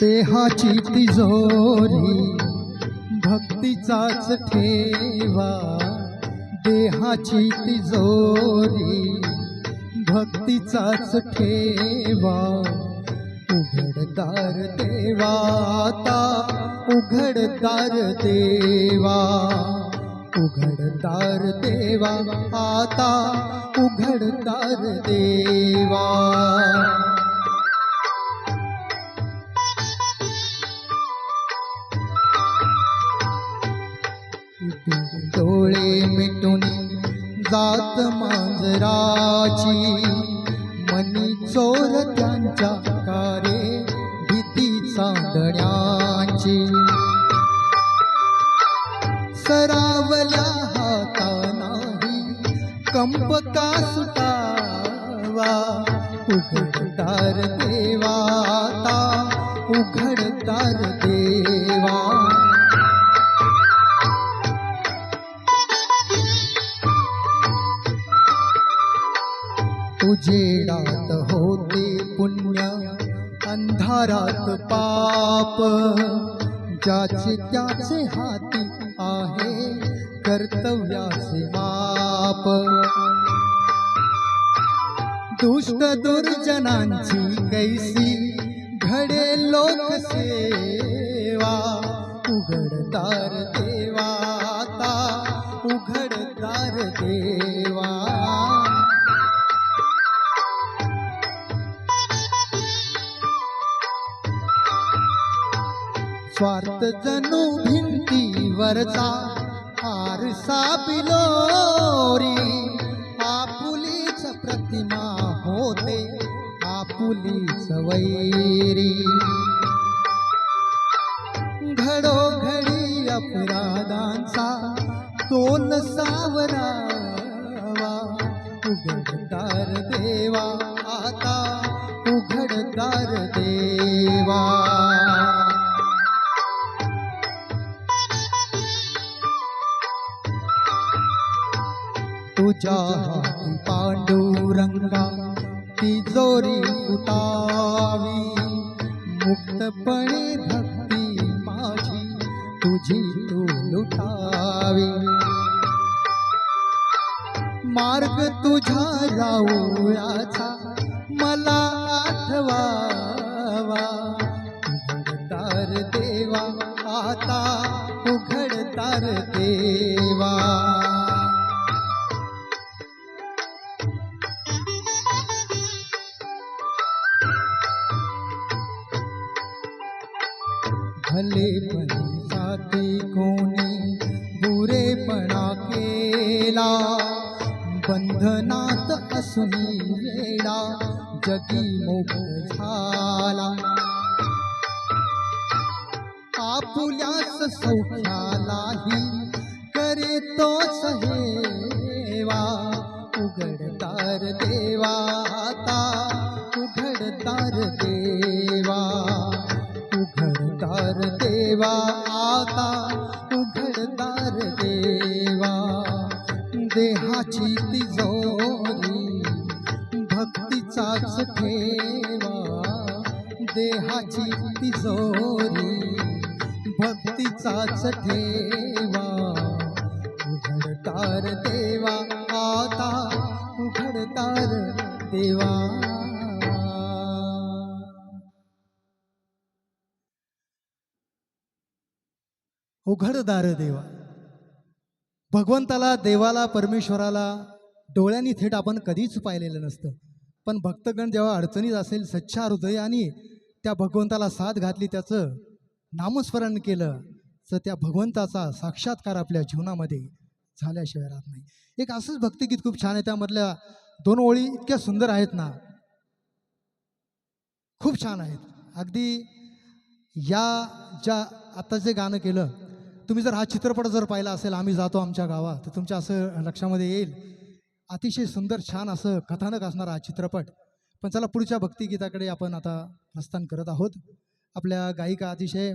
देहाची तिजोरी भक्तीचाच ठेवा, देहाची तिजोरी भक्तीचाच ठेवा. उघडदार देवा आता, उघडदार देवा, उघडदार देवा आता, उघडदार देवा. डोळे मिटून जात मांजराची, मनी चोर त्यांच्या कारे भीती चांदण्याची. सरावल्या हाता नाही कंप का सुटावा, उघडदार देवा आता, उघडदार देवा. उजेडात होते पुण्य, अंधारात पाप, ज्याचे त्याचे हाती आहे कर्तव्याचे माप. दुष्ट दुर्जनांची कैसी घडे लोकसेवा, उघडदार देवा आता, उघडदार देवा. स्वार्थ जणू भिंतीवरचा आरसा पिलोरी, आपुलीच प्रतिमा होते आपुलीच वैरी. घडोघडी अपराधांचा तोल सावरावा, उघडदार देवा आता, उघडदार देवा. तुझ्या हाती पांडुरंगा तिजोरी फुटावी, मुक्तपणे भक्ती माझी तुझी तू लुटावी. मार्ग तुझ्या राऊळाचा मला आठवावा, उघडदार देवा आता, उघडदार देवा. भलेपणी जाती कोणी बुरेपणा केला, बंधनात असुनी वेडा जगी मुक्त झाला. आपुल्यास सौख्यालाही करे तोच हेवा, उघडदार देवा आता, उघडदार देवा. उघडदार देवा आता, उघडदार देवा. देहाची तिजोरी भक्तीचाच ठेवा, देहाची तिजोरी भक्तीचाच ठेवा. उघडदार देवा आता, उघडदार देवा. उघडदार देवा. भगवंताला, देवाला, परमेश्वराला डोळ्यांनी थेट आपण कधीच पाहिलेलं नसतं, पण भक्तगण जेव्हा अडचणीत असेल सच्चा हृदयाने त्या भगवंताला साथ घातली, त्याचं नामस्मरण केलं, तर त्या भगवंताचा साक्षात्कार आपल्या जीवनामध्ये झाल्याशिवाय राहत नाही. एक असंच भक्तिगीत खूप छान आहे, त्यामधल्या 2 ओळी इतक्या सुंदर आहेत ना, खूप छान आहेत. अगदी या ज्या आता जे गाणं केलं, तुम्ही जर हा चित्रपट जर पाहिला असेल, आम्ही जातो आमच्या गावात, तर तुमच्या असं लक्षामध्ये येईल. अतिशय सुंदर छान असं कथानक असणारा हा चित्रपट. पण चला पुढच्या भक्तिगीताकडे आपण आता प्रस्थान करत आहोत. आपल्या गायिका अतिशय